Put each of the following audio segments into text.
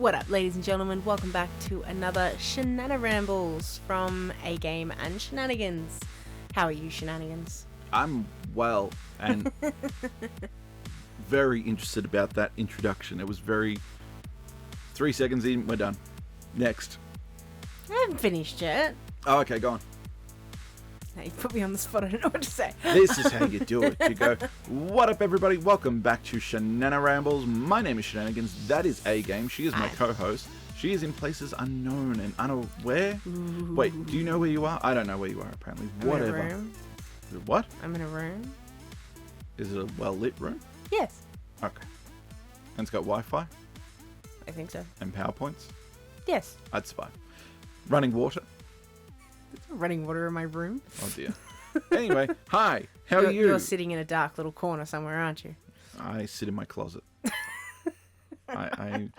What up, ladies and gentlemen? Welcome back to another Shananarambles from A Game and Shenanigans. How are you, Shenanigans? I'm well and very interested about that introduction. It was very 3 seconds in, we're done. Next. I haven't finished yet. Oh, okay, go on. Now you put me on the spot, I don't know what to say. This is how you do it. You go, what up, everybody? Welcome back to Shananarambles. My name is Shenanigans. That is A Game. She is my co-host. She is in places unknown and unaware. Ooh. Wait, do you know where you are? I don't know where you are, apparently. Whatever. I'm in a room. What? I'm in a room. Is it a well-lit room? Yes. Okay. And it's got Wi-Fi? I think so. And PowerPoints? Yes. I'd survive. Running water? There's running water in my room. Oh dear. Anyway, hi. How are you? You're sitting in a dark little corner somewhere, aren't you? I sit in my closet. I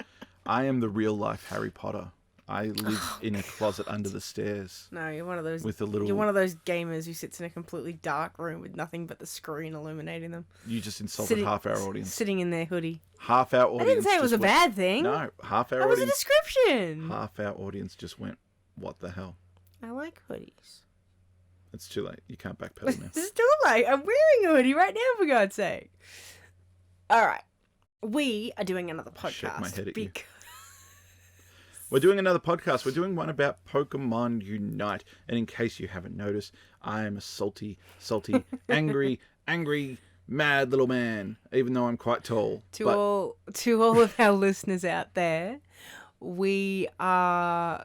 am the real life Harry Potter. I live in a closet under the stairs. No, you're one of those. With a little. You're one of those gamers who sits in a completely dark room with nothing but the screen illuminating them. You just insulted half our audience. Sitting in their hoodie. Half our audience. I didn't say it was a bad thing. No, half our that audience. was a description. Half our audience just went, "What the hell?" I like hoodies. It's too late. You can't backpedal now. It's too late. I'm wearing a hoodie right now, for God's sake. All right. We are doing another podcast. Shake my head at you. We're doing another podcast. We're doing one about Pokemon Unite. And in case you haven't noticed, I am a salty, angry, mad little man, even though I'm quite tall. To all of our listeners out there, we are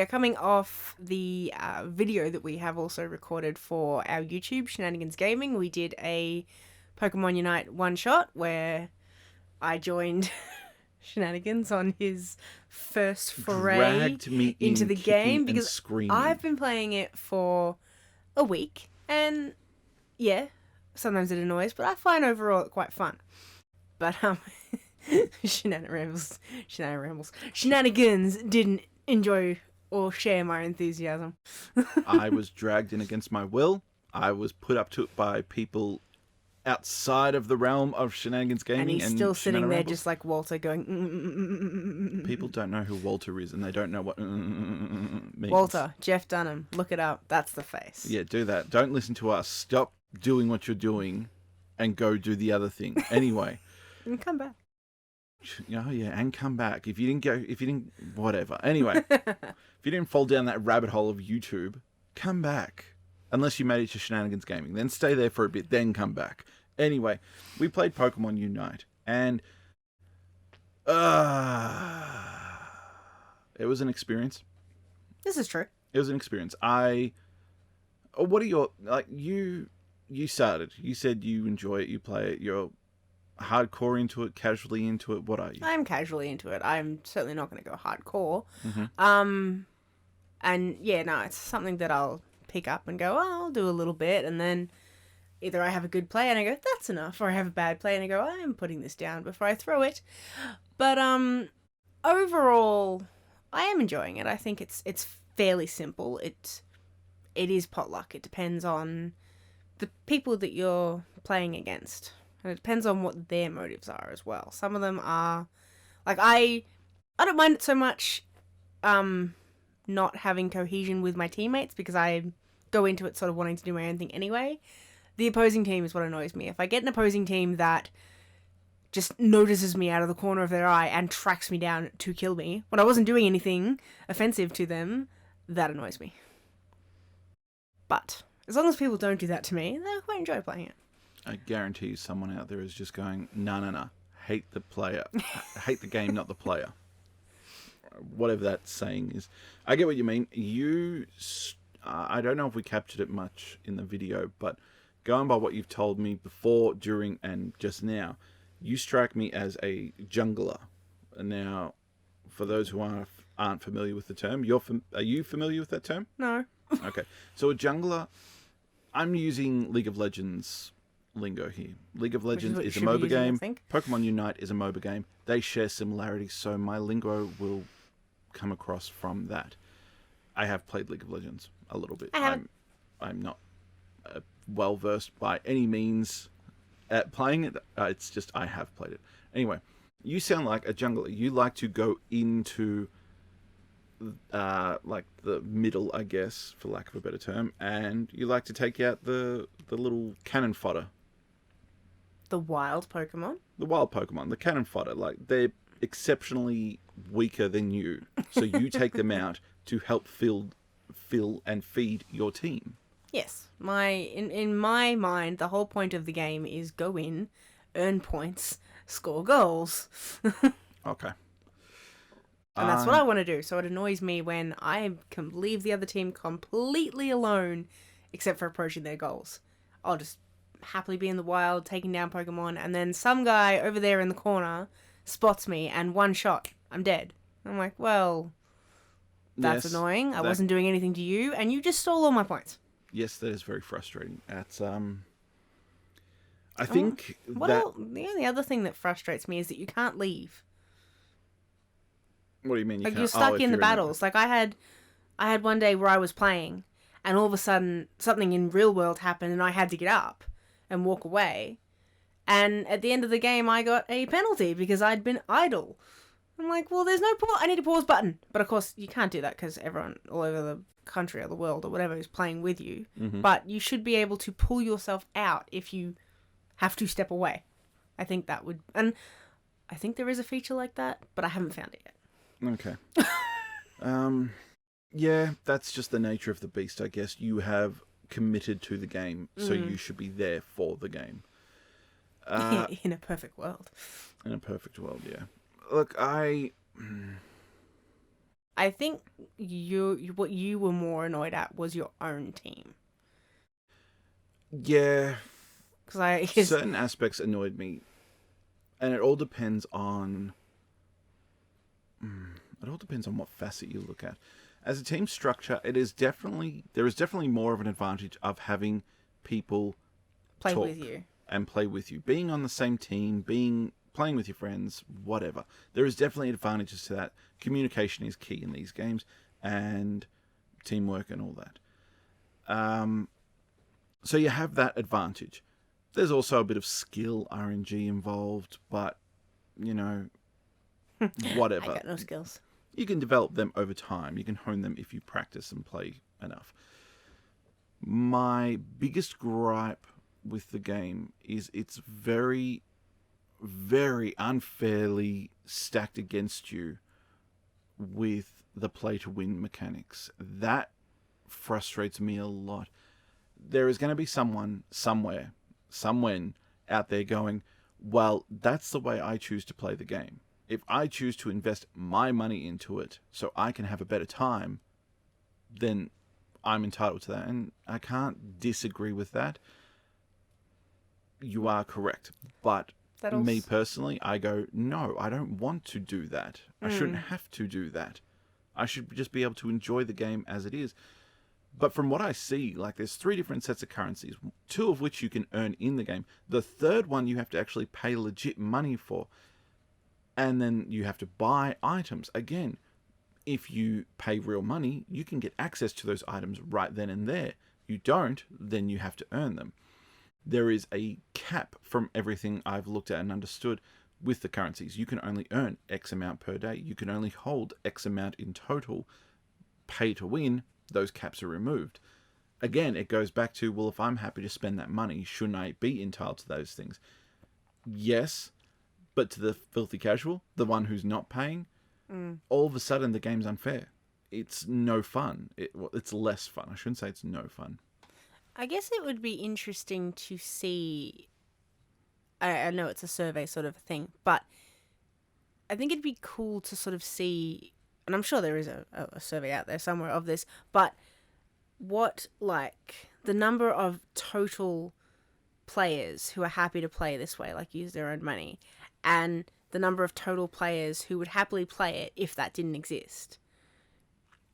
coming off the video that we have also recorded for our YouTube, Shananigans Gaming. We did a Pokemon Unite one-shot where I joined Shenanigans on his first foray into the game because I've been playing it for a week, and yeah, sometimes it annoys, but I find overall it quite fun. But Shananigans didn't enjoy or share my enthusiasm. I was dragged in against my will. I was put up to it by people outside of the realm of Shananigans Gaming. And he's still sitting there just like Walter going... People don't know who Walter is, and they don't know what means. Walter, Jeff Dunham, look it up. That's the face. Yeah, do that. Don't listen to us. Stop doing what you're doing and go do the other thing. Anyway. And come back. Oh, yeah, and come back. Whatever. Anyway, if you didn't fall down that rabbit hole of YouTube, come back. Unless you made it to Shananigans Gaming. Then stay there for a bit, then come back. Anyway, we played Pokemon Unite, and it was an experience. This is true. It was an experience. What are your, you started. You said you enjoy it, you play it, you're hardcore into it, casually into it. What are you? I'm casually into it. I'm certainly not going to go hardcore. Mm-hmm. And yeah, no, it's something that I'll pick up and go, oh, I'll do a little bit, and then either I have a good play and I go, that's enough, or I have a bad play and I go, I'm putting this down before I throw it. But overall, I am enjoying it. I think it's fairly simple. It is potluck. It depends on the people that you're playing against. And it depends on what their motives are as well. Some of them are, like, I don't mind it so much not having cohesion with my teammates because I go into it sort of wanting to do my own thing anyway. The opposing team is what annoys me. If I get an opposing team that just notices me out of the corner of their eye and tracks me down to kill me when I wasn't doing anything offensive to them, that annoys me. But as long as people don't do that to me, I quite enjoy playing it. I guarantee you someone out there is just going, no. Hate the player. Hate the game, not the player. Whatever that saying is. I get what you mean. I don't know if we captured it much in the video, but going by what you've told me before, during, and just now, you strike me as a jungler. And now, for those who aren't familiar with the term, are you familiar with that term? No. Okay. So a jungler, I'm using League of Legends lingo here. League of Legends is a MOBA game. Pokemon Unite is a MOBA game. They share similarities, so my lingo will come across from that. I have played League of Legends a little bit. I'm not well versed by any means at playing it. It's just I have played it. Anyway, You sound like a jungler. You like to go into like the middle, I guess, for lack of a better term, and you like to take out the little cannon fodder. The wild Pokemon? The wild Pokemon, the cannon fodder, like they're exceptionally weaker than you. So you take them out to help fill and feed your team. Yes. In my mind, the whole point of the game is go in, earn points, score goals. Okay. And that's what I want to do. So it annoys me when I can leave the other team completely alone, except for approaching their goals. I'll just happily be in the wild, taking down Pokemon, and then some guy over there in the corner spots me, and one shot, I'm dead. I'm like, well, that's annoying. I wasn't doing anything to you, and you just stole all my points. Yes, that is very frustrating. I think the only other thing that frustrates me is that you can't leave. What do you mean? You're stuck in the battles. Like I had one day where I was playing, and all of a sudden something in real world happened, and I had to get up and walk away. And at the end of the game, I got a penalty because I'd been idle. I'm like, well, there's no pause. I need a pause button. But of course, you can't do that because everyone all over the country or the world or whatever is playing with you. Mm-hmm. But you should be able to pull yourself out if you have to step away. I think that would... And I think there is a feature like that, but I haven't found it yet. Okay. Yeah, that's just the nature of the beast, I guess. You have committed to the game, so you should be there for the game. In a perfect world. In a perfect world, yeah. Look, I think what you were more annoyed at was your own team. Yeah. Because certain aspects annoyed me, and it all depends on what facet you look at. As a team structure, there is definitely more of an advantage of having people play talk with you and play with you, being on the same team, playing with your friends, whatever. There is definitely advantages to that. Communication is key in these games, and teamwork and all that. So you have that advantage. There's also a bit of skill RNG involved, but whatever. I got no skills. You can develop them over time. You can hone them if you practice and play enough. My biggest gripe with the game is it's very, very unfairly stacked against you with the play-to-win mechanics. That frustrates me a lot. There is going to be someone, somewhere, someone out there going, well, that's the way I choose to play the game. If I choose to invest my money into it so I can have a better time, then I'm entitled to that. And I can't disagree with that. You are correct. But me personally, I go, no, I don't want to do that. I shouldn't have to do that. I should just be able to enjoy the game as it is. But from what I see, like there's 3 different sets of currencies, 2 of which you can earn in the game. The third one you have to actually pay legit money for. And then you have to buy items. Again, if you pay real money, you can get access to those items right then and there. You don't, then you have to earn them. There is a cap from everything I've looked at and understood with the currencies. You can only earn X amount per day. You can only hold X amount in total. Pay to win, those caps are removed. Again, it goes back to, well, if I'm happy to spend that money, shouldn't I be entitled to those things? Yes. But to the filthy casual, the one who's not paying, all of a sudden the game's unfair. It's no fun. It's less fun. I shouldn't say it's no fun. I guess it would be interesting to see... I know it's a survey sort of thing, but I think it'd be cool to sort of see... And I'm sure there is a survey out there somewhere of this, but what, like, the number of total players who are happy to play this way, like use their own money, and the number of total players who would happily play it if that didn't exist.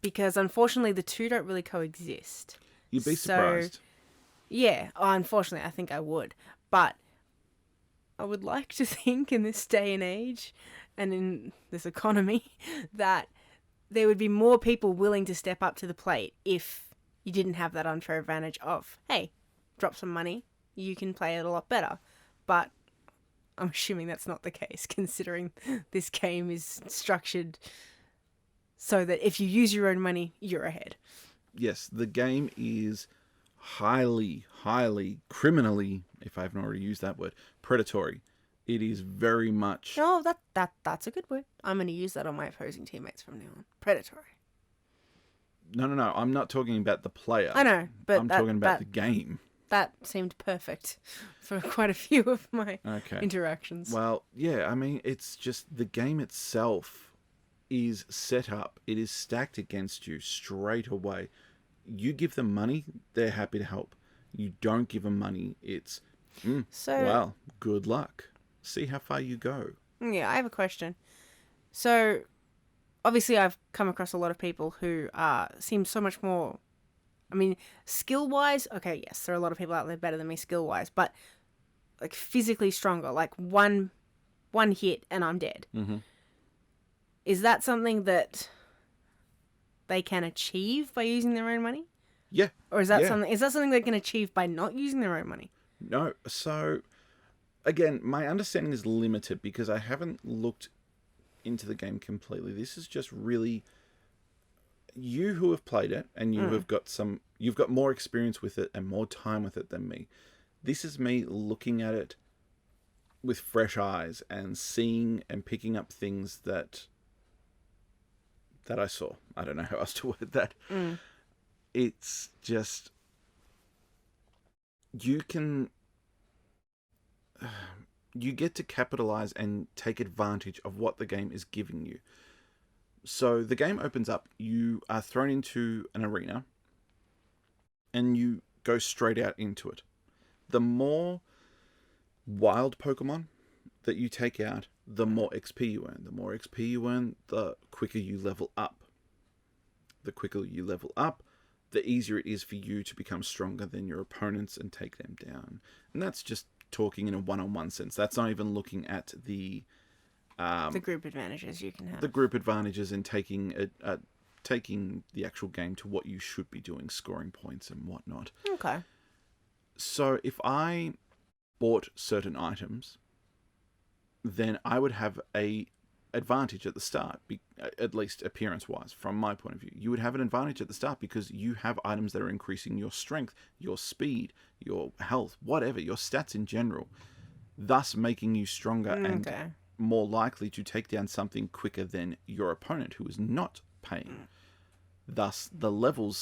Because unfortunately the two don't really coexist. You'd be surprised. Yeah, unfortunately I think I would. But I would like to think in this day and age and in this economy that there would be more people willing to step up to the plate if you didn't have that unfair advantage of, hey, drop some money, you can play it a lot better. But I'm assuming that's not the case, considering this game is structured so that if you use your own money, you're ahead. Yes, the game is highly, highly, criminally, if I haven't already used that word, predatory. It is very much... Oh, that's a good word. I'm going to use that on my opposing teammates from now on. Predatory. No. I'm not talking about the player. I know, but I'm talking about the game. That seemed perfect for quite a few of my interactions. Well, yeah, I mean, it's just the game itself is set up. It is stacked against you straight away. You give them money, they're happy to help. You don't give them money, it's, well, good luck. See how far you go. Yeah, I have a question. So, obviously I've come across a lot of people who seem so much more... I mean, skill-wise, okay, yes, there are a lot of people out there better than me skill-wise, but like physically stronger, like one hit and I'm dead. Mm-hmm. Is that something that they can achieve by using their own money? Yeah. Or is that something they can achieve by not using their own money? No. So, again, my understanding is limited because I haven't looked into the game completely. This is just really... You who have played it and you have got you've got more experience with it and more time with it than me. This is me looking at it with fresh eyes and seeing and picking up things that I saw. I don't know how else to word that. It's just, you get to capitalize and take advantage of what the game is giving you. So the game opens up, you are thrown into an arena, and you go straight out into it. The more wild Pokemon that you take out, the more XP you earn. The more XP you earn, the quicker you level up. The quicker you level up, the easier it is for you to become stronger than your opponents and take them down. And that's just talking in a one-on-one sense. That's not even looking at the group advantages you can have. The group advantages in taking the actual game to what you should be doing, scoring points and whatnot. Okay. So if I bought certain items, then I would have a advantage at the start, at least appearance-wise, from my point of view. You would have an advantage at the start because you have items that are increasing your strength, your speed, your health, whatever, your stats in general, thus making you stronger and more likely to take down something quicker than your opponent who is not paying. Thus, the level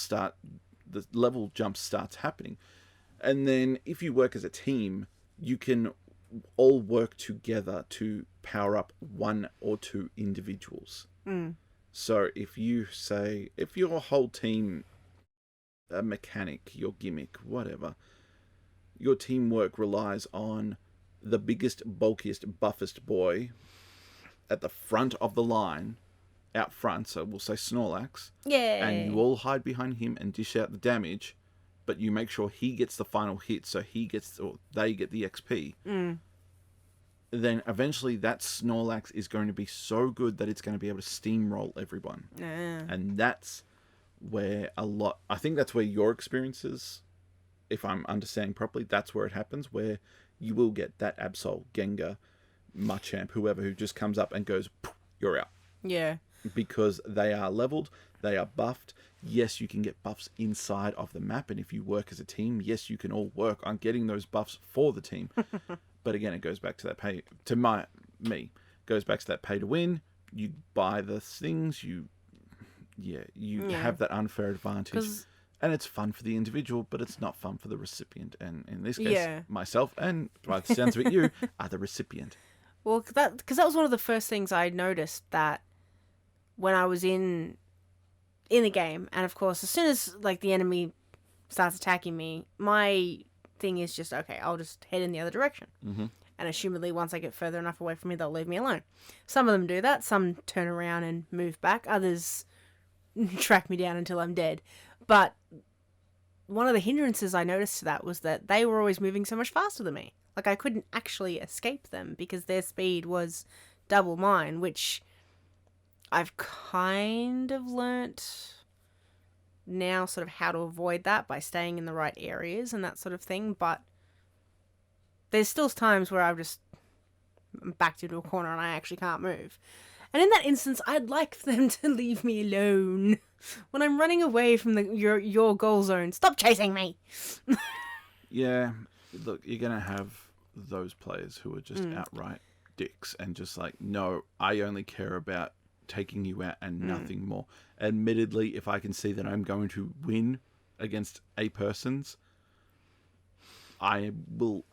jump starts happening. And then if you work as a team, you can all work together to power up one or two individuals. So if your whole team, a mechanic, your gimmick, whatever, your teamwork relies on the biggest, bulkiest, buffest boy at the front of the line, out front, so we'll say Snorlax. Yeah. And you all hide behind him and dish out the damage, but you make sure he gets the final hit, so they get the XP. Then eventually that Snorlax is going to be so good that it's going to be able to steamroll everyone. And that's where I think that's where your experiences, if I'm understanding properly, that's where it happens, where you will get that Absol, Gengar, Machamp, whoever, who just comes up and goes, you're out. Yeah. Because they are leveled, they are buffed. Yes, you can get buffs inside of the map, and if you work as a team, yes, you can all work on getting those buffs for the team. But again, it goes back to that goes back to that pay to win. You buy the things, you have that unfair advantage. And it's fun for the individual, but it's not fun for the recipient. And in this case, myself and, by the sounds of it, you are the recipient. Well, because that was one of the first things I noticed, that when I was in the game, and of course, as soon as like the enemy starts attacking me, my thing is just, okay, I'll just head in the other direction. And assumedly, once I get further enough away from me, they'll leave me alone. Some of them do that. Some turn around and move back. Others track me down until I'm dead. But one of the hindrances I noticed to that was that they were always moving so much faster than me. Like, I couldn't actually escape them because their speed was double mine, which I've kind of learnt now sort of how to avoid that by staying in the right areas and that sort of thing. But there's still times where I've just I'm backed into a corner and I actually can't move. And in that instance, I'd like them to leave me alone. When I'm running away from your goal zone, stop chasing me! Yeah, look, you're going to have those players who are just outright dicks and just like, no, I only care about taking you out and nothing more. Admittedly, if I can see that I'm going to win against a person's, I will.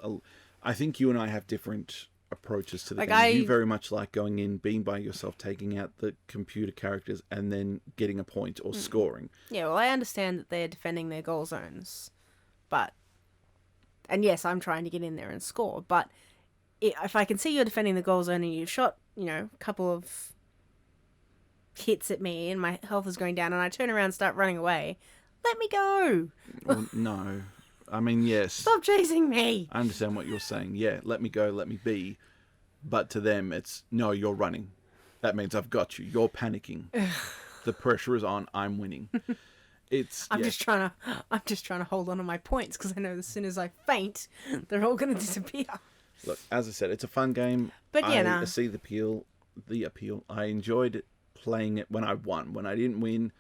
I think you and I have different approaches to the game. You very much like going in, being by yourself, taking out the computer characters, and then getting a point or scoring. Yeah, well, I understand that they're defending their goal zones, but... And yes, I'm trying to get in there and score, but if I can see you're defending the goal zone and you've shot, a couple of hits at me and my health is going down and I turn around and start running away, let me go! Well, no. I mean, yes. Stop chasing me! I understand what you're saying. Yeah, let me go, let me be. But to them, it's, no, you're running. That means I've got you. You're panicking. The pressure is on. I'm winning. I'm just trying to hold on to my points because I know as soon as I faint, they're all going to disappear. Look, as I said, it's a fun game. But yeah, I see the appeal. I enjoyed playing it when I won. When I didn't win,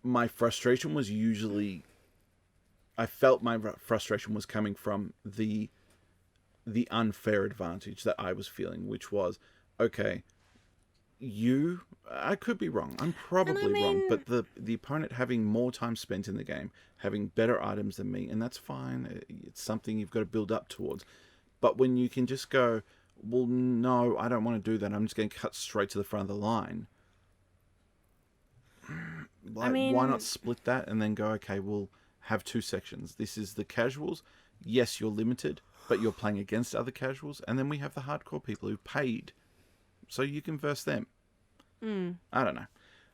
my frustration was usually... I felt my frustration was coming from the unfair advantage that I was feeling, which was, okay, I could be wrong. I'm probably wrong, but the opponent having more time spent in the game, having better items than me, and that's fine. It's something you've got to build up towards. But when you can just go, well, no, I don't want to do that. I'm just going to cut straight to the front of the line. Why not split that and then go, okay, we'll have two sections. This is the casuals. Yes, you're limited, but you're playing against other casuals. And then we have the hardcore people who paid, so you can verse them. I don't know.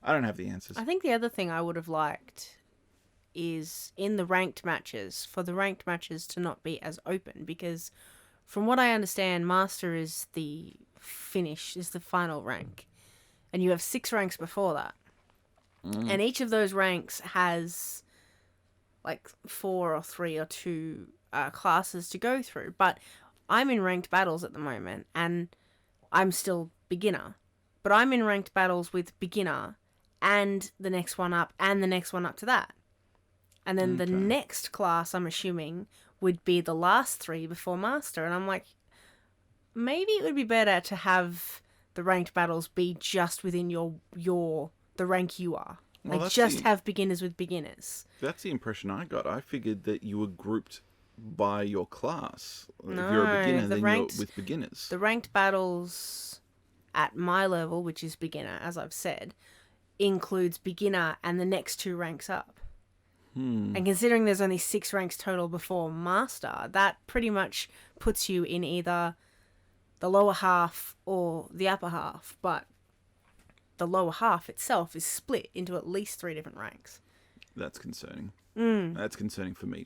I don't have the answers. I think the other thing I would have liked is in the ranked matches, for the ranked matches to not be as open, because from what I understand, Master is the final rank. And you have 6 ranks before that. And each of those ranks has like 4 or 3 or 2 classes to go through. But I'm in ranked battles at the moment, and I'm still beginner. But I'm in ranked battles with beginner and the next one up and the next one up to that. And then the next class, I'm assuming, would be the last 3 before Master. And I'm like, maybe it would be better to have the ranked battles be just within the rank you are. Well, like, just have beginners with beginners. That's the impression I got. I figured that you were grouped by your class. No, if you're a beginner, then you're with beginners. The ranked battles at my level, which is beginner, as I've said, includes beginner and the next 2 ranks up. And considering there's only 6 ranks total before Master, that pretty much puts you in either the lower half or the upper half. But the lower half itself is split into at least 3 different ranks. That's concerning. That's concerning for me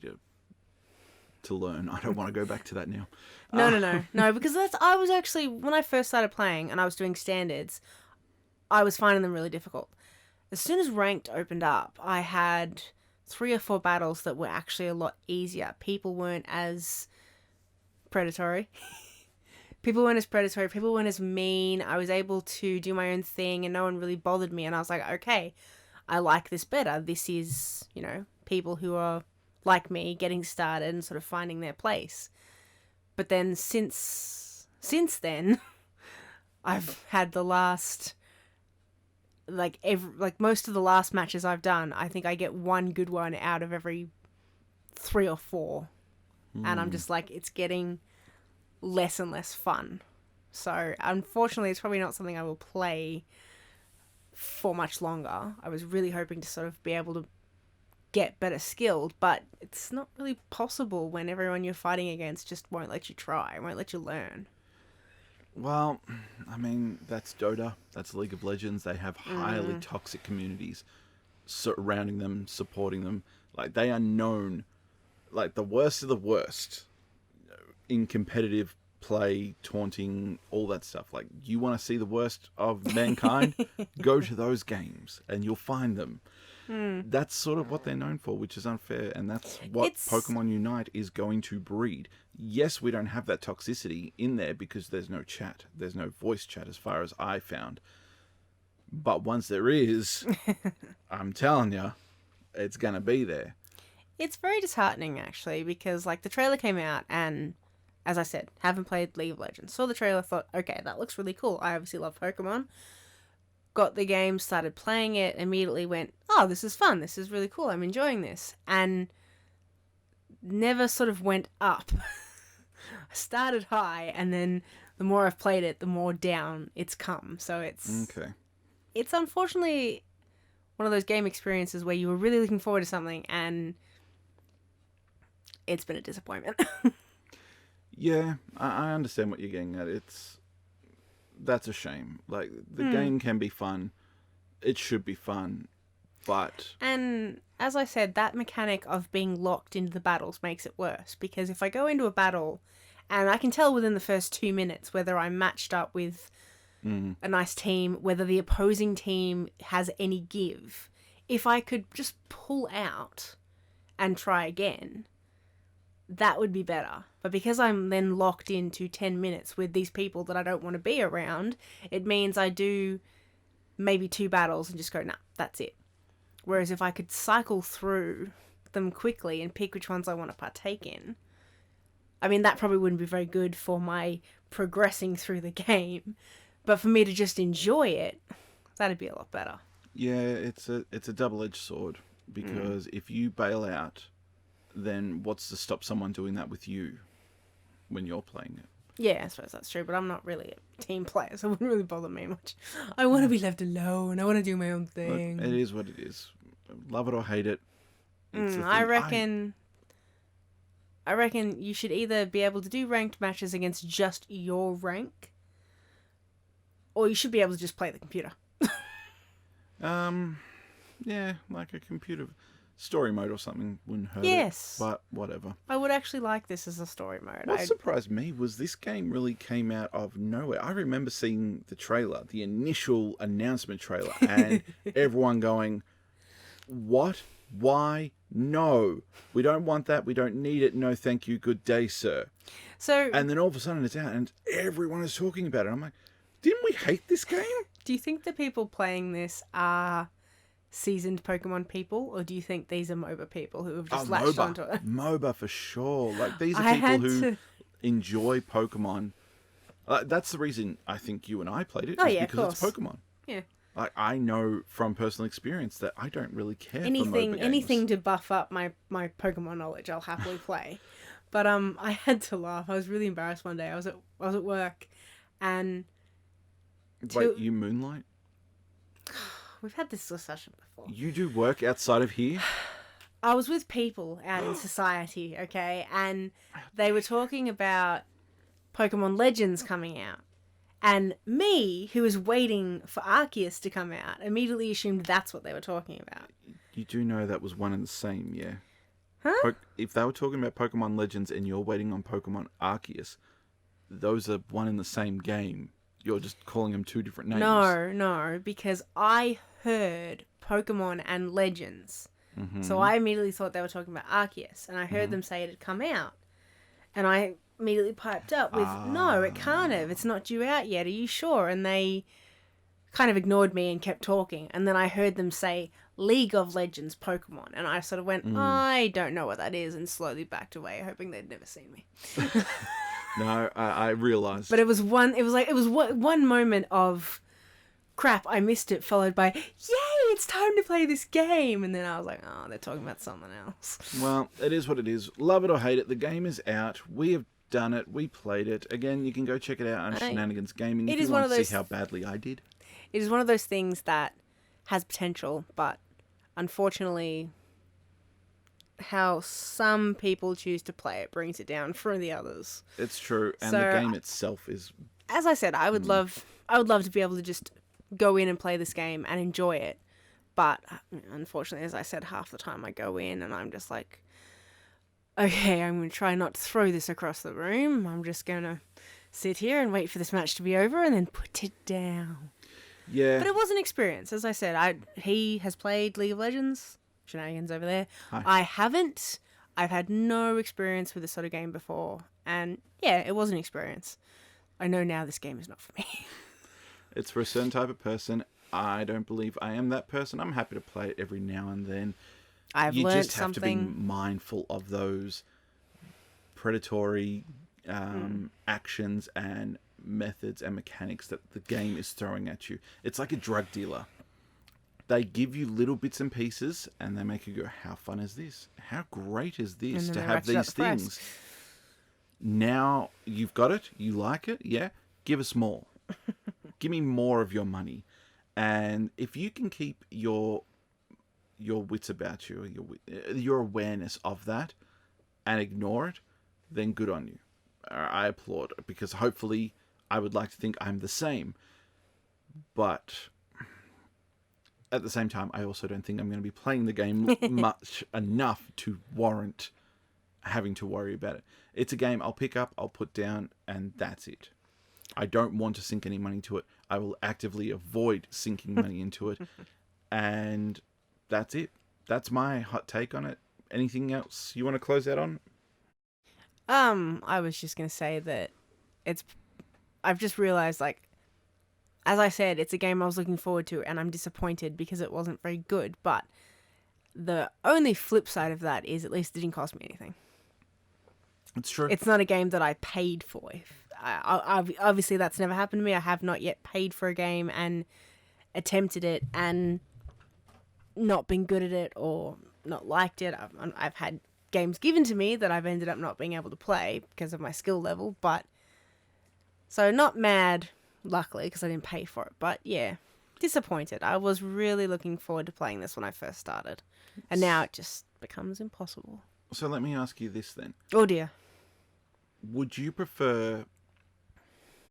to learn. I don't want to go back to that now. No, because I was actually, when I first started playing and I was doing standards, I was finding them really difficult. As soon as ranked opened up, I had 3 or 4 battles that were actually a lot easier. People weren't as predatory. People weren't as mean. I was able to do my own thing and no one really bothered me. And I was like, okay, I like this better. This is, people who are like me getting started and sort of finding their place. But then since then, I've had the last, most of the last matches I've done, I think I get one good one out of every 3 or 4. And I'm just like, it's getting less and less fun. So unfortunately, it's probably not something I will play for much longer. I was really hoping to sort of be able to get better skilled, but it's not really possible when everyone you're fighting against just won't let you try, won't let you learn. Well, I mean, that's Dota, that's League of Legends. They have highly toxic communities surrounding them, supporting them. Like, they are known, like, the worst of the worst in competitive play, taunting, all that stuff. Like, you want to see the worst of mankind? Go to those games and you'll find them. That's sort of what they're known for, which is unfair, and that's what It's- Pokemon Unite is going to breed. Yes, we don't have that toxicity in there because there's no chat. There's no voice chat as far as I found. But once there is, I'm telling you, it's going to be there. It's very disheartening, actually, because, like, the trailer came out, and, as I said, haven't played League of Legends. Saw the trailer, thought, okay, that looks really cool. I obviously love Pokemon. Got the game, started playing it, immediately went, oh, this is fun. This is really cool. I'm enjoying this. And never sort of went up. I started high, and then the more I've played it, the more down it's come. So it's unfortunately one of those game experiences where you were really looking forward to something, and it's been a disappointment. Yeah, I understand what you're getting at. That's a shame. Like, the game can be fun. It should be fun, but... And as I said, that mechanic of being locked into the battles makes it worse, because if I go into a battle and I can tell within the first 2 minutes whether I'm matched up with a nice team, whether the opposing team has any give, if I could just pull out and try again, that would be better. But because I'm then locked into 10 minutes with these people that I don't want to be around, it means I do maybe 2 battles and just go, nah, that's it. Whereas if I could cycle through them quickly and pick which ones I want to partake in, I mean, that probably wouldn't be very good for my progressing through the game. But for me to just enjoy it, that'd be a lot better. Yeah, it's a double-edged sword, because if you bail out, then what's to stop someone doing that with you when you're playing it? Yeah, I suppose that's true, but I'm not really a team player, so it wouldn't really bother me much. I want to be left alone. I want to do my own thing. Look, it is what it is. Love it or hate it. It's a thing. I reckon you should either be able to do ranked matches against just your rank, or you should be able to just play the computer. Yeah, like a computer story mode or something wouldn't hurt Yes. it, but whatever. I would actually like this as a story mode. What surprised me was this game really came out of nowhere. I remember seeing the trailer, the initial announcement trailer, and everyone going, what? Why? No. We don't want that. We don't need it. No, thank you. Good day, sir. So, And then all of a sudden it's out and everyone is talking about it. I'm like, didn't we hate this game? do you think the people playing this are seasoned Pokemon people, or do you think these are MOBA people who have just latched MOBA. onto it? MOBA for sure. Like, these are I people had who to- enjoy Pokemon. That's the reason I think you and I played it. Oh, is yeah, of because it's course. Pokemon. Yeah. Like, I know from personal experience that I don't really care for MOBA games. Anything to buff up my Pokemon knowledge, I'll happily play. But I had to laugh. I was really embarrassed one day. I was at work, and Wait, you moonlight? we've had this discussion before. You do work outside of here? I was with people out in society, okay, and they were talking about Pokemon Legends coming out. And me, who was waiting for Arceus to come out, immediately assumed that's what they were talking about. You do know that was one and the same, yeah? Huh? If they were talking about Pokemon Legends and you're waiting on Pokemon Arceus, those are one and the same game. You're just calling them 2 different names. No, because I heard Pokemon and Legends. So I immediately thought they were talking about Arceus, and I heard them say it had come out. And I immediately piped up with, no, it can't have. It's not due out yet. Are you sure? And they kind of ignored me and kept talking. And then I heard them say League of Legends Pokemon. And I sort of went, I don't know what that is, and slowly backed away, hoping they'd never seen me. No, I realised. But it was one moment of crap, I missed it, followed by, yay, it's time to play this game. And then I was like, oh, they're talking about something else. Well, it is what it is. Love it or hate it, the game is out. We have done it. We played it. Again, you can go check it out on Shananigans Gaming if you want to see how badly I did. It is one of those things that has potential, but unfortunately, how some people choose to play it brings it down for the others. It's true, and So, the game itself is... As I said, I would love to be able to just go in and play this game and enjoy it. But unfortunately, as I said, half the time I go in and I'm just like, okay, I'm going to try not to throw this across the room. I'm just going to sit here and wait for this match to be over and then put it down. Yeah. But it was an experience. As I said, he has played League of Legends. Shenanigans over there. Hi. I haven't. I've had no experience with this sort of game before. And yeah, it was an experience. I know now this game is not for me. It's for a certain type of person. I don't believe I am that person. I'm happy to play it every now and then. I've You learned just have something. to be mindful of those predatory actions and methods and mechanics that the game is throwing at you. It's like a drug dealer. They give you little bits and pieces and they make you go, how fun is this? How great is this And to then they have ratchet up these the price. things? Now you've got it, you like it, yeah, give us more. Give me more of your money. And if you can keep your wits about you, your awareness of that and ignore it, then good on you. I applaud it, because hopefully I would like to think I'm the same. But at the same time, I also don't think I'm going to be playing the game much enough to warrant having to worry about it. It's a game I'll pick up, I'll put down, and that's it. I don't want to sink any money to it. I will actively avoid sinking money into it. And that's it. That's my hot take on it. Anything else you want to close out on? I was just going to say that I've just realized, like, as I said, it's a game I was looking forward to, and I'm disappointed because it wasn't very good. But the only flip side of that is, at least it didn't cost me anything. It's true. It's not a game that I paid for. Obviously, that's never happened to me. I have not yet paid for a game and attempted it and not been good at it or not liked it. I've had games given to me that I've ended up not being able to play because of my skill level. But so not mad, luckily, because I didn't pay for it. But yeah, disappointed. I was really looking forward to playing this when I first started, and now it just becomes impossible. So let me ask you this then. Oh dear. Would you prefer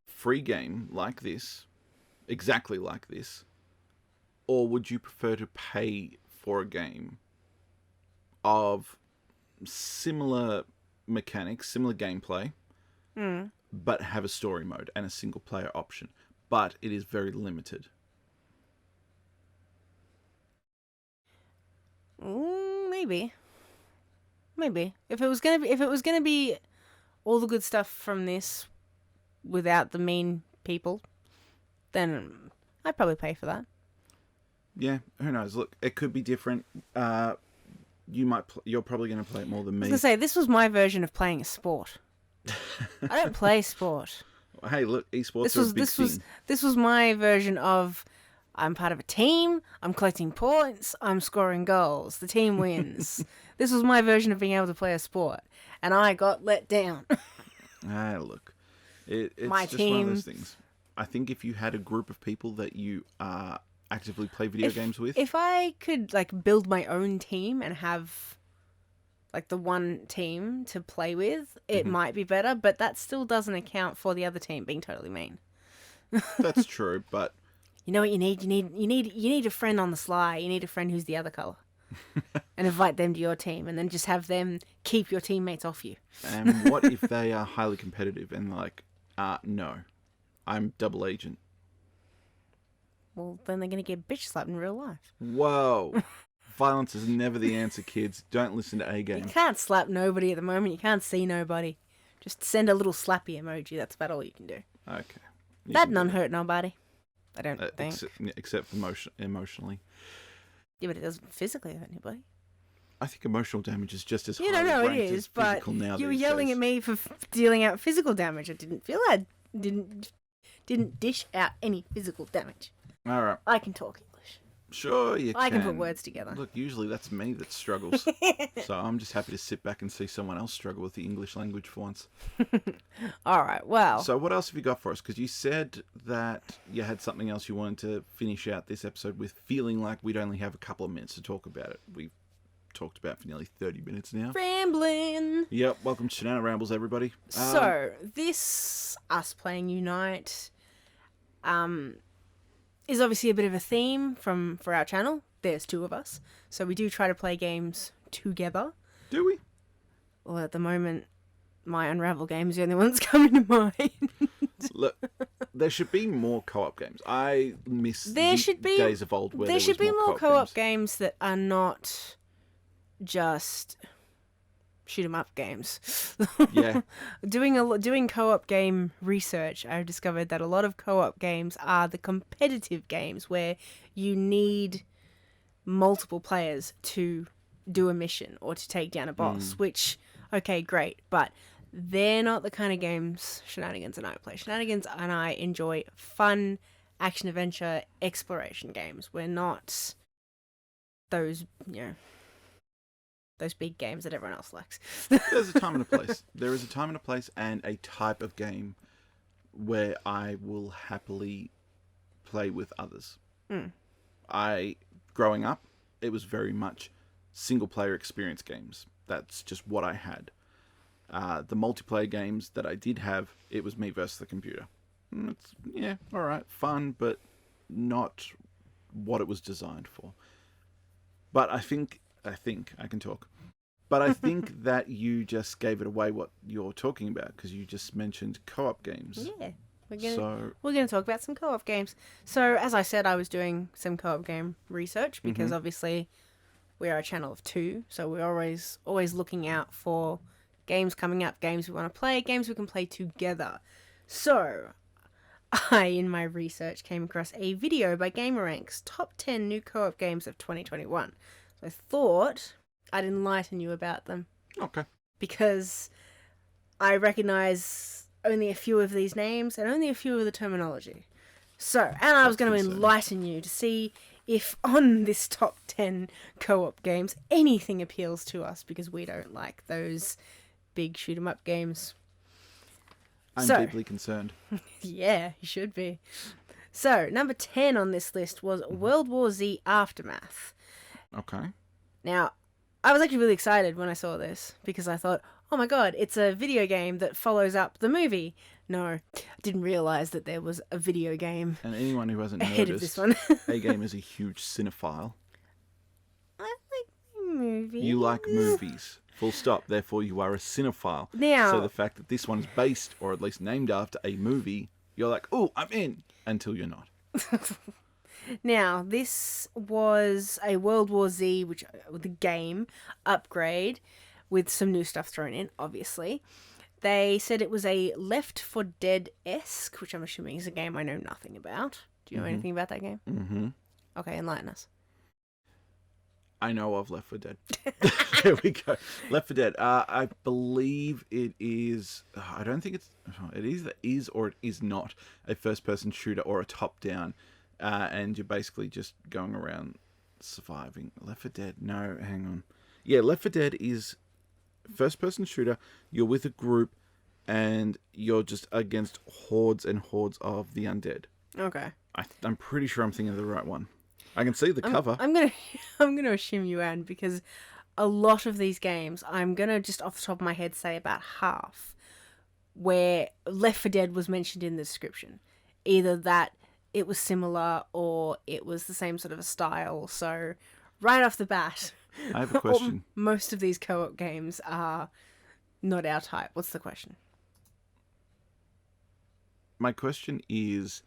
free game like this, exactly like this, or would you prefer to pay for a game of similar mechanics, similar gameplay, but have a story mode and a single player option, but it is very limited? Maybe. If it was gonna be all the good stuff from this without the mean people, then I'd probably pay for that. Yeah, who knows? Look, it could be different. You're probably going to play it more than I me. was gonna say, this was my version of playing a sport. I don't play sport. Hey, look, esports are a big thing. This was my version of, I'm part of a team, I'm collecting points, I'm scoring goals, the team wins. This was my version of being able to play a sport, and I got let down. Look, it's My just one of team. those things. I think if you had a group of people that you actively play video games with, If I could, like, build my own team and have, like, the one team to play with, it might be better, but that still doesn't account for the other team being totally mean. that's true. But You know what you need? You need a friend on the sly. You need a friend who's the other colour. And invite them to your team, and then just have them keep your teammates off you. and what if they are highly competitive and like, no, I'm double agent. Well, then they're going to get bitch slapped in real life. Whoa. Violence is never the answer, kids. Don't listen to A You Game. can't slap nobody at the moment. You can't see nobody. Just send a little slappy emoji. That's about all you can do. Okay. You That can none do hurt nobody. I don't that. think. Except emotionally. Yeah, but it doesn't physically hurt anybody. I think emotional damage is just as You don't highly know it ranked as is, but physical now you were these yelling days. at me for dealing out physical damage. I didn't feel I didn't dish out any physical damage. All right. I can talk English. Sure, you I can put words together. Look, usually that's me that struggles. So I'm just happy to sit back and see someone else struggle with the English language for once. All right. Well, So what else have you got for us? Because you said that you had something else you wanted to finish out this episode with, feeling like we'd only have a couple of minutes to talk about it. We've talked about it for nearly 30 minutes now. rambling. Yep, welcome to Shananarambles, everybody. So this us playing Unite, is obviously a bit of a theme for our channel. There's two of us, so we do try to play games together. Do we? Well, at the moment, my Unravel game is the only one that's coming to mind. Look, there should be more co-op games. I miss There the should be days of old where there there should was be more co-op co-op games. games that are not just shoot 'em up games. Yeah. Doing co-op game research, I've discovered that a lot of co-op games are the competitive games where you need multiple players to do a mission or to take down a boss, which, okay, great, but they're not the kind of games Shenanigans and I play. Shenanigans and I enjoy fun action-adventure exploration games. We're not those, those big games that everyone else likes. There's a time and a place. There is a time and a place and a type of game where I will happily play with others. Growing up, it was very much single-player experience games. That's just what I had. The multiplayer games that I did have, it was me versus the computer. It's, all right, fun, but not what it was designed for. But I think I can talk. But I think that you just gave it away what you're talking about because you just mentioned co-op games. Yeah. We're going to talk about some co-op games. So, as I said, I was doing some co-op game research because obviously we are a channel of 2, so we're always looking out for games coming up, games we want to play, games we can play together. So, I, in my research, came across a video by GamerRanks, top 10 new co-op games of 2021. So I thought I'd enlighten you about them. Okay. Because I recognise only a few of these names and only a few of the terminology. So, and I was going to enlighten you to see if on this top 10 co-op games anything appeals to us because we don't like those big shoot 'em up games. I'm deeply concerned. Yeah, you should be. So, number 10 on this list was World War Z Aftermath. Okay. Now, I was actually really excited when I saw this because I thought, oh my god, it's a video game that follows up the movie. No, I didn't realise that there was a video game. And anyone who hasn't ahead noticed, of this one. A-Game is a huge cinephile. I like movies. You like movies. Full stop. Therefore, you are a cinephile. Now, so the fact that this one is based, or at least named after, a movie, you're like, oh, I'm in. Until you're not. Now, this was a World War Z, the game upgrade with some new stuff thrown in, obviously. They said it was a Left 4 Dead-esque, which I'm assuming is a game I know nothing about. Do you know anything about that game? Mm-hmm. Okay, enlighten us. I know of Left 4 Dead. There we go. Left 4 Dead. I believe it is... I don't think it's... It either is or it is not a first-person shooter or a top-down. And you're basically just going around surviving. Left 4 Dead. No, hang on. Yeah, Left 4 Dead is first-person shooter. You're with a group and you're just against hordes and hordes of the undead. Okay. I'm pretty sure I'm thinking of the right one. I can see the cover. I'm gonna assume you are because a lot of these games, I'm gonna just off the top of my head say about half, where Left 4 Dead was mentioned in the description. Either that it was similar or it was the same sort of a style. So right off the bat, I have a question. Most of these co-op games are not our type. What's the question? My question is,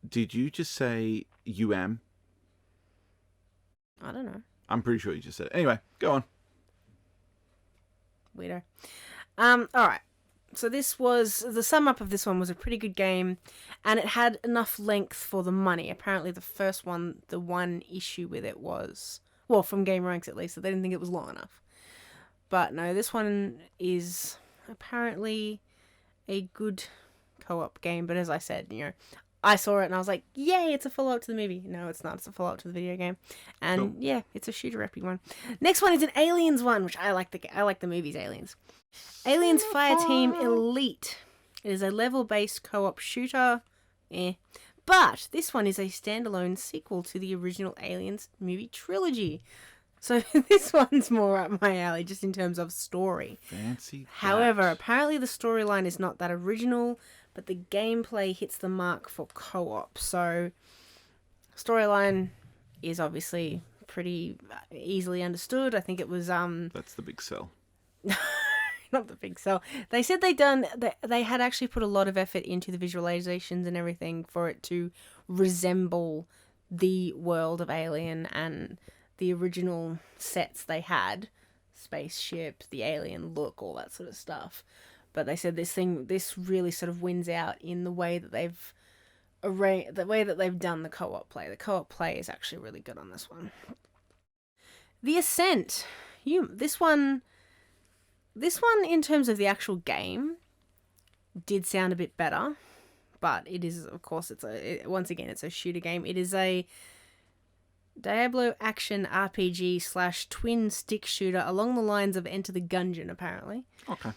did you just say you am? I don't know. I'm pretty sure you just said it. Anyway, go on. Weirdo. Alright. So the sum up of this one was a pretty good game, and it had enough length for the money. Apparently the first one, the one issue with it was, well, from GameRanks at least, that they didn't think it was long enough. But no, this one is apparently a good co-op game, but as I said, I saw it and I was like, yay, it's a follow-up to the movie. No, it's not. It's a follow-up to the video game. And cool. Yeah, it's a shooter-eppy one. Next one is an Aliens one, which I like the movies Aliens. Aliens Fireteam Elite. It is a level-based co-op shooter. But this one is a standalone sequel to the original Aliens movie trilogy. So this one's more up my alley, just in terms of story. Fancy that. However, apparently the storyline is not that original, but the gameplay hits the mark for co-op. So storyline is obviously pretty easily understood. I think it was That's the big sell. not the big cell. They said they had actually put a lot of effort into the visualizations and everything for it to resemble the world of Alien and the original sets they had, spaceship, the alien look, all that sort of stuff. But they said this really sort of wins out in the way that they've done the co-op play. The co-op play is actually really good on this one. The Ascent. This one in terms of the actual game did sound a bit better, but it is, of course, it's a shooter game. It is a Diablo action RPG / twin stick shooter along the lines of Enter the Gungeon, apparently. Okay.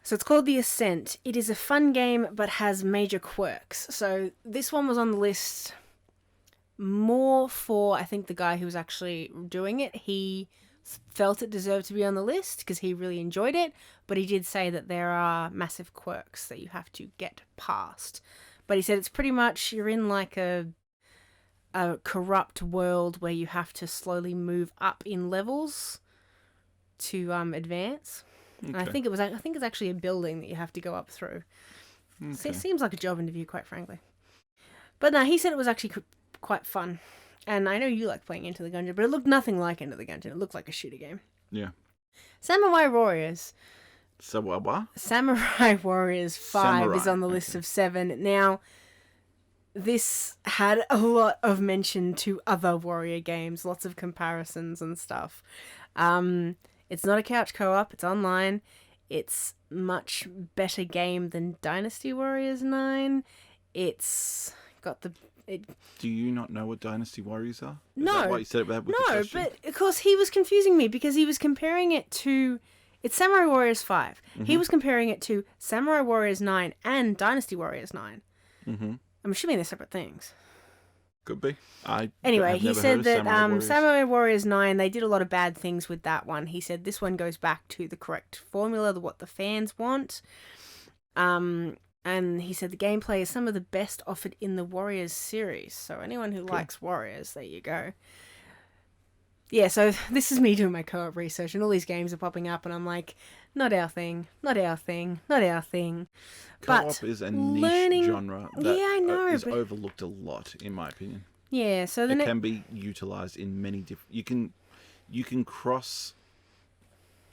So it's called The Ascent. It is a fun game, but has major quirks. So this one was on the list more for, I think, the guy who was actually doing it. He felt it deserved to be on the list because he really enjoyed it, but he did say that there are massive quirks that you have to get past. But he said it's pretty much, you're in like a corrupt world where you have to slowly move up in levels to advance. Okay. And I think it's actually a building that you have to go up through. Okay. So it seems like a job interview, quite frankly. But no, he said it was actually quite fun. And I know you like playing Enter the Gungeon, but it looked nothing like Enter the Gungeon. It looked like a shooter game. Yeah. Samurai Warriors. So what? Samurai Warriors 5 is on the list of 7. Now, this had a lot of mention to other warrior games, lots of comparisons and stuff. It's not a couch co-op, it's online. It's much better game than Dynasty Warriors 9. It's got the... Do you not know what Dynasty Warriors are? No. Is that why you said that with the question? No, but of course he was confusing me because he was comparing it to... It's Samurai Warriors 5. Mm-hmm. He was comparing it to Samurai Warriors 9 and Dynasty Warriors 9. Mm-hmm. I'm assuming they're separate things. Could be. Anyway, he said that Samurai Warriors 9, they did a lot of bad things with that one. He said this one goes back to the correct formula, what the fans want. And he said the gameplay is some of the best offered in the Warriors series. So anyone who likes Warriors, there you go. Yeah, so this is me doing my co-op research, and all these games are popping up, and I'm like, not our thing, not our thing, not our thing. Co-op is a niche genre that I know, is overlooked a lot, in my opinion. Yeah, so it can be utilized in many different... You can cross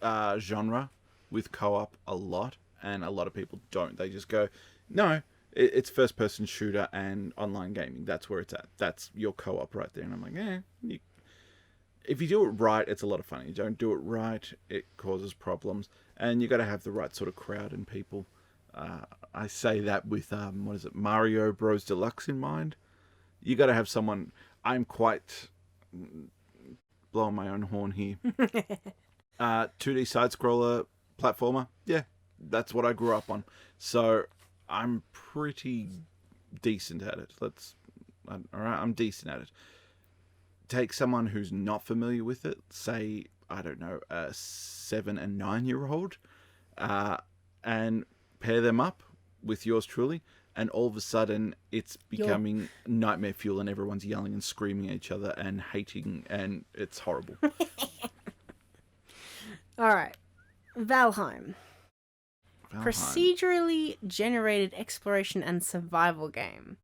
genre with co-op a lot, and a lot of people don't. They just go, no, it's first-person shooter and online gaming. That's where it's at. That's your co-op right there. And I'm like, if you do it right, it's a lot of fun. You don't do it right, it causes problems. And you got to have the right sort of crowd and people. I say that with, Mario Bros. Deluxe in mind. You got to have someone... I'm quite blowing my own horn here. 2D side-scroller platformer. Yeah, that's what I grew up on. So I'm pretty decent at it. I'm decent at it. Take someone who's not familiar with it, say, I don't know, a 7 and 9-year-old, and pair them up with yours truly, and all of a sudden it's becoming nightmare fuel and everyone's yelling and screaming at each other and hating, and it's horrible. Alright. Valheim. Procedurally generated exploration and survival game.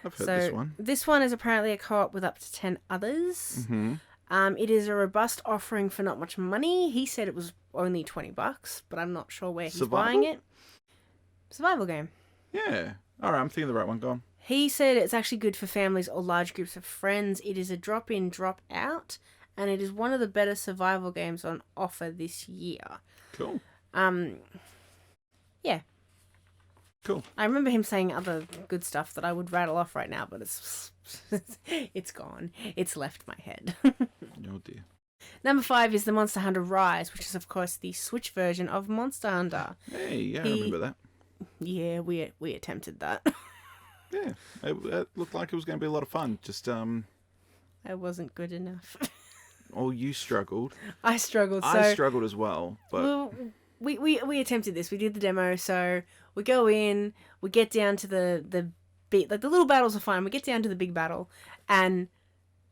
I've heard this one. This one is apparently a co-op with up to 10 others. Mm-hmm. It is a robust offering for not much money. He said it was only $20, but I'm not sure where he's buying it. Survival game. Yeah. All right, I'm thinking the right one. Go on. He said it's actually good for families or large groups of friends. It is a drop-in, drop-out, and it is one of the better survival games on offer this year. Cool. Yeah. Cool. I remember him saying other good stuff that I would rattle off right now, but it's gone. It's left my head. Oh dear. Number 5 is the Monster Hunter Rise, which is of course the Switch version of Monster Hunter. Hey, yeah, I remember that. Yeah, we attempted that. Yeah, it looked like it was going to be a lot of fun. Just I wasn't good enough. Oh, you struggled. I struggled. I struggled as well, but. Well, we attempted this. We did the demo, so we go in, we get down to the big, like the little battles are fine. We get down to the big battle, and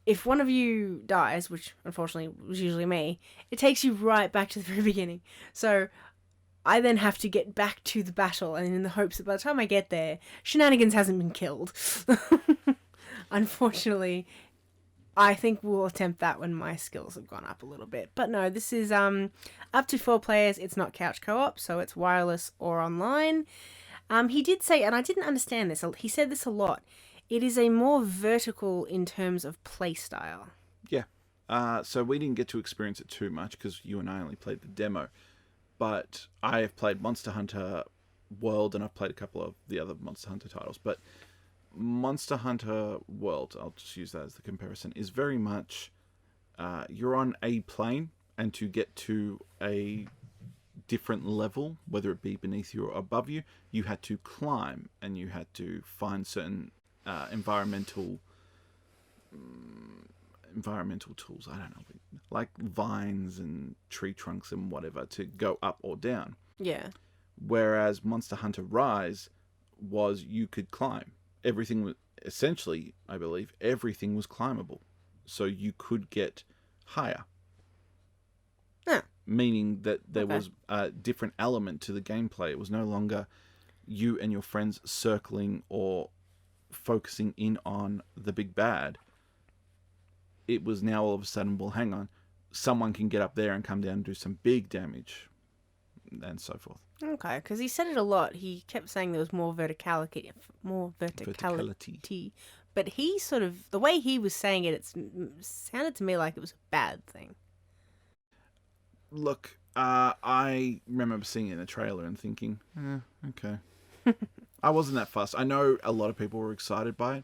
if one of you dies, which unfortunately was usually me, it takes you right back to the very beginning. So I then have to get back to the battle, and in the hopes that by the time I get there, Shenanigans hasn't been killed. Unfortunately, I think we'll attempt that when my skills have gone up a little bit. But no, this is up to 4 players. It's not couch co-op, so it's wireless or online. He did say, and I didn't understand this, he said this a lot, it is a more vertical in terms of play style. Yeah. So we didn't get to experience it too much because you and I only played the demo. But I have played Monster Hunter World, and I've played a couple of the other Monster Hunter titles. But Monster Hunter World, I'll just use that as the comparison, is very much you're on a plane, and to get to a different level, whether it be beneath you or above you, you had to climb, and you had to find certain environmental tools, I don't know, like vines and tree trunks and whatever, to go up or down. Yeah. Whereas Monster Hunter Rise was you could climb. Everything was, essentially, I believe, everything was climbable. So you could get higher. Huh. Meaning that there was a different element to the gameplay. It was no longer you and your friends circling or focusing in on the big bad. It was now all of a sudden, well, hang on, someone can get up there and come down and do some big damage, and so forth. Okay, because he said it a lot. He kept saying there was more verticality. But he sort of, the way he was saying it, it sounded to me like it was a bad thing. Look, I remember seeing it in the trailer and thinking, okay. I wasn't that fussed. I know a lot of people were excited by it,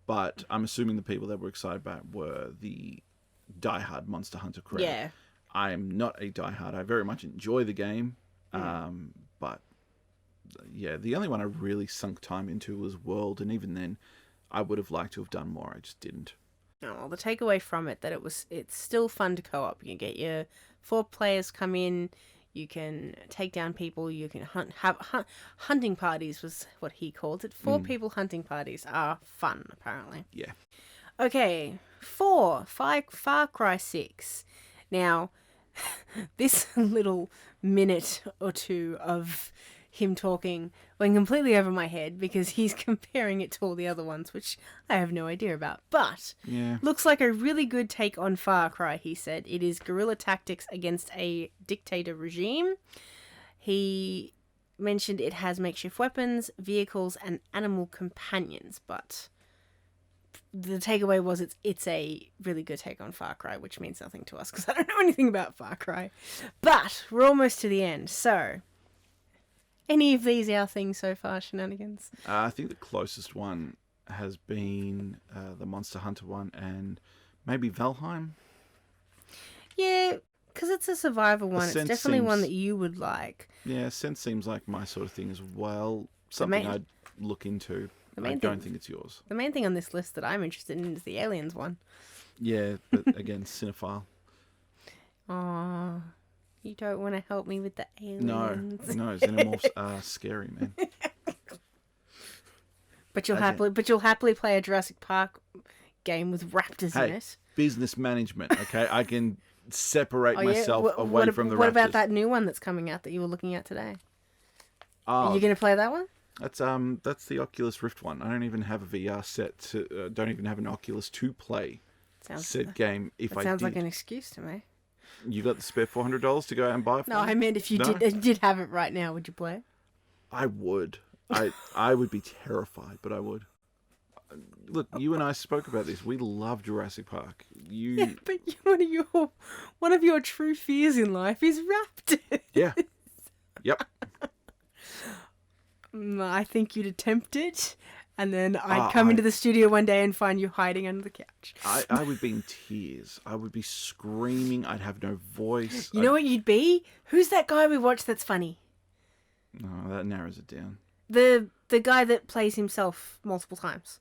but I'm assuming the people that were excited by it were the diehard Monster Hunter crowd. Yeah. I am not a diehard. I very much enjoy the game, but yeah, the only one I really sunk time into was World, and even then, I would have liked to have done more. I just didn't. Oh, well, the takeaway from it that it's still fun to co-op. You can get your 4 players come in. You can take down people. You can hunting parties was what he called it. 4 people hunting parties are fun, apparently. Yeah. Okay, 4, Far Cry 6. Now, this little minute or two of him talking went completely over my head because he's comparing it to all the other ones, which I have no idea about. But looks like a really good take on Far Cry, he said. It is guerrilla tactics against a dictator regime. He mentioned it has makeshift weapons, vehicles, and animal companions, but the takeaway was it's a really good take on Far Cry, which means nothing to us because I don't know anything about Far Cry. But we're almost to the end, so any of these our things so far, Shenanigans? I think the closest one has been the Monster Hunter one, and maybe Valheim. Yeah, because it's a survival one. It's definitely one that you would like. Yeah, Sense seems like my sort of thing as well. Something I'd look into. I don't think it's yours. The main thing on this list that I'm interested in is the Aliens one. Yeah, but again, cinephile. Oh, you don't want to help me with the aliens. No, xenomorphs are scary, man. But you'll happily play a Jurassic Park game with raptors in it. Business management, okay? I can separate myself away from the raptors. What about that new one that's coming out that you were looking at today? Are you going to play that one? That's the Oculus Rift one. I don't even have a VR set. Don't even have an Oculus to play said game. If I did, sounds like an excuse to me. You got the spare $400 to go out and buy it for me? I meant if you did have it right now, would you play it? I would. I would be terrified, but I would. Look, you and I spoke about this. We love Jurassic Park. Yeah, but one of your true fears in life is raptors. Yeah. Yep. I think you'd attempt it, and then I'd come into the studio one day and find you hiding under the couch. I would be in tears. I would be screaming. I'd have no voice. You know what you'd be? Who's that guy we watched that's funny? No, that narrows it down. The guy that plays himself multiple times.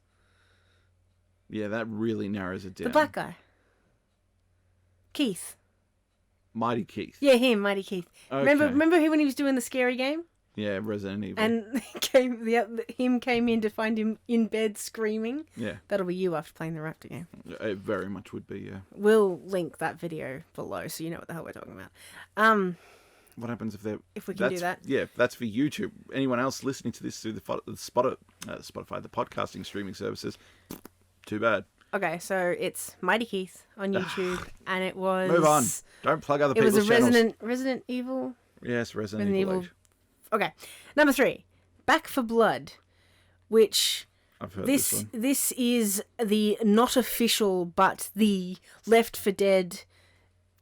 Yeah, that really narrows it down. The black guy. Keith. Mighty Keith. Yeah, him, Mighty Keith. Okay. Remember when he was doing the scary game? Yeah, Resident Evil. And him came in to find him in bed screaming. Yeah. That'll be you after playing the Raptor game. It very much would be, yeah. We'll link that video below so you know what the hell we're talking about. What happens if they're... If we can do that. Yeah, that's for YouTube. Anyone else listening to this through the Spotify, the podcasting streaming services, too bad. Okay, so it's Mighty Keith on YouTube, and it was... Move on. Don't plug other people's channels. It was channels. a Resident Evil... Yes, Resident Evil. Okay. Number 3, Back for Blood, which... I've heard this one. This is the not official, but the Left 4 Dead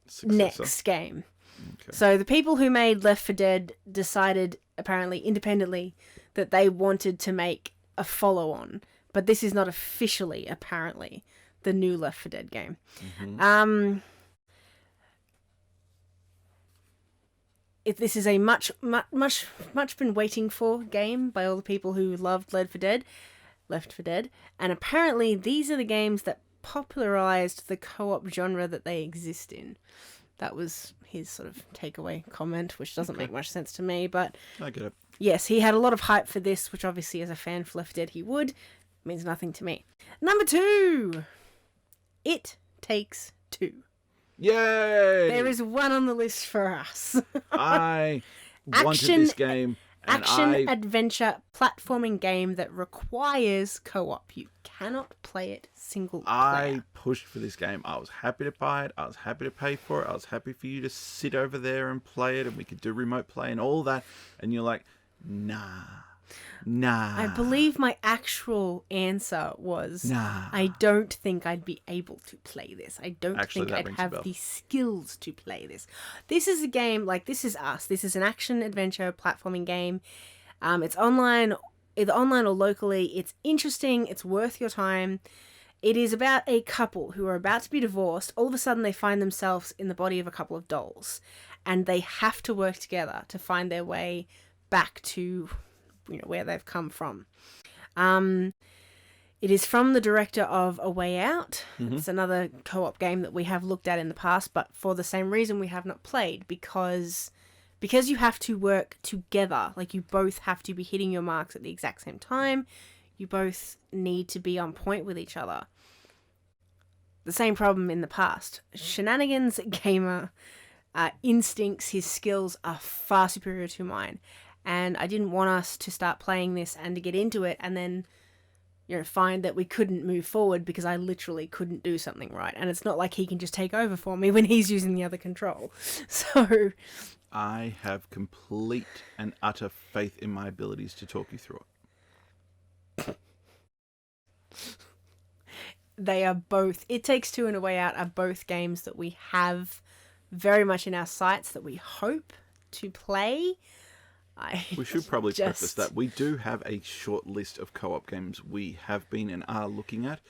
Successor. next game. Okay. So the people who made Left 4 Dead decided, apparently independently, that they wanted to make a follow-on. But this is not officially, apparently, the new Left 4 Dead game. Mm-hmm. This is a much been waiting for game by all the people who loved Left 4 Dead, and apparently these are the games that popularized the co-op genre that they exist in. That was his sort of takeaway comment, which doesn't make much sense to me, but I get it. Yes, he had a lot of hype for this, which obviously as a fan for Left 4 Dead he would. Means nothing to me. Number 2, It Takes Two. Yay! There is one on the list for us. I wanted this game. And adventure platforming game that requires co-op. You cannot play it single player. I pushed for this game. I was happy to buy it. I was happy to pay for it. I was happy for you to sit over there and play it, and we could do remote play and all that. And you're like, nah. I believe my actual answer was, nah. I don't think I'd be able to play this. I don't think I'd rings a have bell. the skills to play this. This is a game, like, this is us. This is an action-adventure platforming game. It's online, either online or locally. It's interesting. It's worth your time. It is about a couple who are about to be divorced. All of a sudden, they find themselves in the body of a couple of dolls. And they have to work together to find their way back to... where they've come from. It is from the director of A Way Out. Mm-hmm. It's another co-op game that we have looked at in the past, but for the same reason we have not played, because you have to work together. Like, you both have to be hitting your marks at the exact same time. You both need to be on point with each other. The same problem in the past. Shananigans Gamer instincts, his skills are far superior to mine. And I didn't want us to start playing this and to get into it and then, find that we couldn't move forward because I literally couldn't do something right. And it's not like he can just take over for me when he's using the other control. So... I have complete and utter faith in my abilities to talk you through it. They are both... It Takes Two and A Way Out are both games that we have very much in our sights that we hope to play. We should probably preface that. We do have a short list of co-op games we have been and are looking at.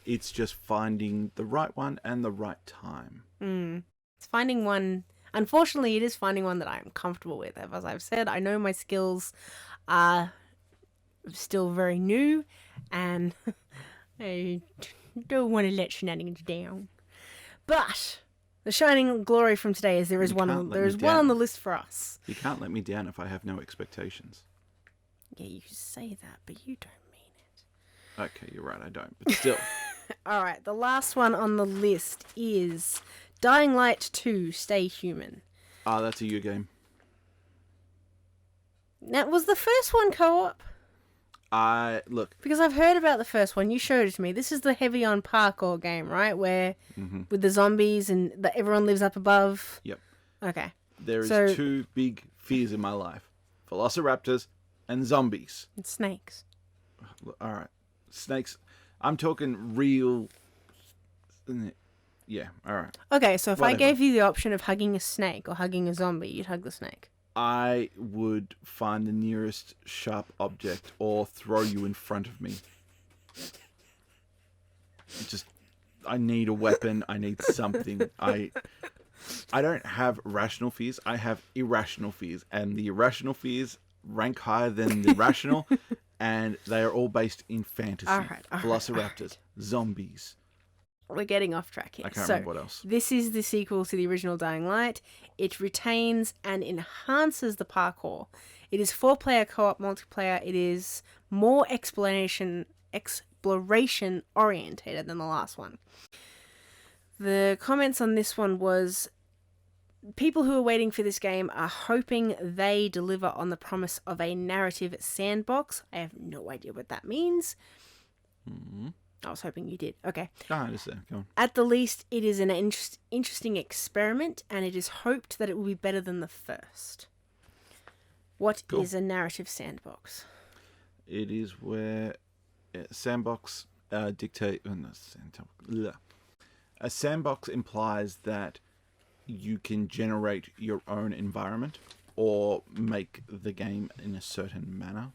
It's just finding the right one and the right time. It's finding one... Unfortunately, it is finding one that I'm comfortable with. As I've said, I know my skills are still very new, and I don't want to let Shenanigans down. But... the shining glory from today is there is one on the list for us. You can't let me down if I have no expectations. Yeah, you say that, but you don't mean it. Okay, you're right, I don't, but still. All right, the last one on the list is Dying Light 2: Stay Human. Ah, that's a you game. Now, was the first one co-op? Look. Because I've heard about the first one. You showed it to me. This is the heavy on parkour game, right? Where with the zombies and everyone lives up above. Yep. Okay. There is two big fears in my life: velociraptors and zombies. And snakes. All right, snakes. I'm talking real. Yeah. All right. Okay, so if I gave you the option of hugging a snake or hugging a zombie, you'd hug the snake. I would find the nearest sharp object or throw you in front of me. I need a weapon. I need something. I don't have rational fears. I have irrational fears. And the irrational fears rank higher than the rational. And they are all based in fantasy. All right, Velociraptors, zombies. We're getting off track here. I can't remember what else. This is the sequel to the original Dying Light. It retains and enhances the parkour. It is 4-player co-op multiplayer. It is more exploration orientated than the last one. The comments on this one was people who are waiting for this game are hoping they deliver on the promise of a narrative sandbox. I have no idea what that means. Mm-hmm. I was hoping you did. Okay. I understand. Go on. At the least, it is an interesting experiment, and it is hoped that it will be better than the first. What is a narrative sandbox? It is where sandbox dictate. A sandbox implies that you can generate your own environment or make the game in a certain manner.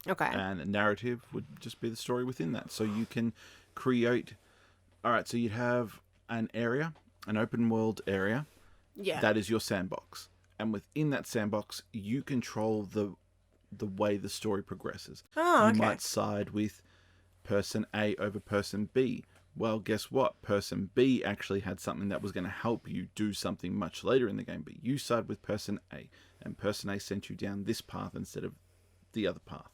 Okay. And a narrative would just be the story within that. So you can create... Alright, so you'd have an area, an open world area. Yeah. That is your sandbox. And within that sandbox, you control the way the story progresses. Oh, okay. You might side with person A over person B. Well, guess what? Person B actually had something that was going to help you do something much later in the game, but you side with person A, and person A sent you down this path instead of the other path.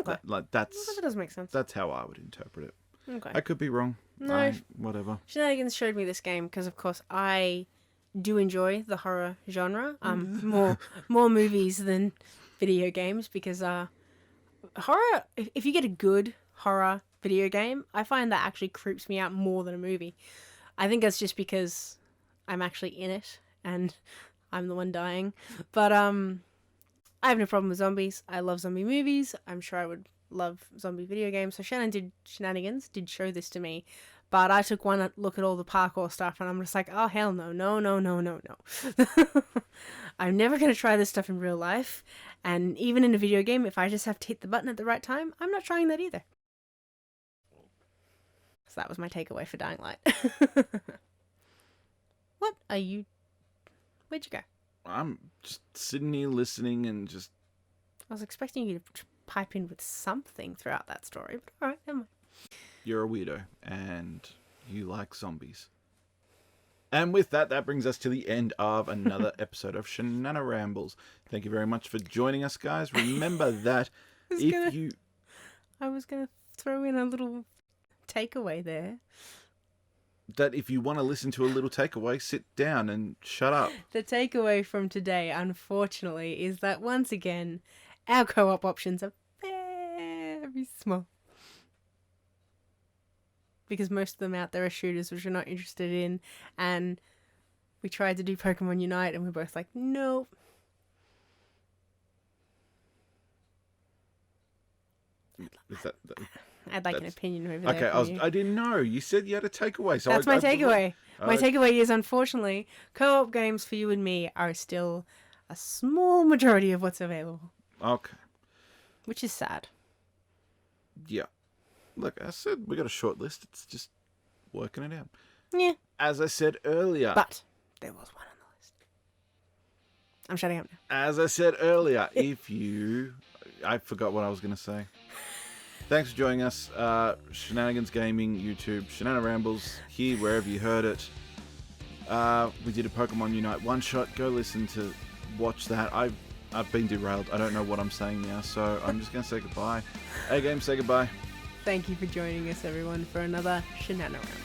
Okay. That does make sense. That's how I would interpret it. Okay. I could be wrong. No. Whatever. Shenanigans showed me this game because, of course, I do enjoy the horror genre. More movies than video games because horror. If you get a good horror video game, I find that actually creeps me out more than a movie. I think that's just because I'm actually in it and I'm the one dying. But I have no problem with zombies. I love zombie movies. I'm sure I would love zombie video games. So Shenanigans did show this to me. But I took one look at all the parkour stuff and I'm just like, oh, hell no, no, no, no, no, no. I'm never going to try this stuff in real life. And even in a video game, if I just have to hit the button at the right time, I'm not trying that either. So that was my takeaway for Dying Light. What are you... Where'd you go? I'm just sitting here listening and just... I was expecting you to pipe in with something throughout that story, but alright, never mind. You're a weirdo, and you like zombies. And with that, that brings us to the end of another episode of Shananarambles. Thank you very much for joining us, guys. Remember that I was going to throw in a little takeaway there. That if you want to listen to a little takeaway, sit down and shut up. The takeaway from today, unfortunately, is that once again, our co-op options are very small. Because most of them out there are shooters which we're not interested in, and we tried to do Pokemon Unite and we're both like, nope. I'd like an opinion over there. Okay, I didn't know. You said you had a takeaway. So that's my takeaway. My takeaway is, unfortunately, co-op games for you and me are still a small majority of what's available. Okay. Which is sad. Yeah. Look, I said we got a short list. It's just working it out. Yeah. As I said earlier. But there was one on the list. I'm shutting up now. As I said earlier, I forgot what I was going to say. Thanks for joining us. Shananigans Gaming, YouTube, Shananarambles, here, wherever you heard it. We did a Pokemon Unite one-shot. Go watch that. I've been derailed. I don't know what I'm saying now, so I'm just going to say goodbye. Hey, game, say goodbye. Thank you for joining us, everyone, for another Shananarambles.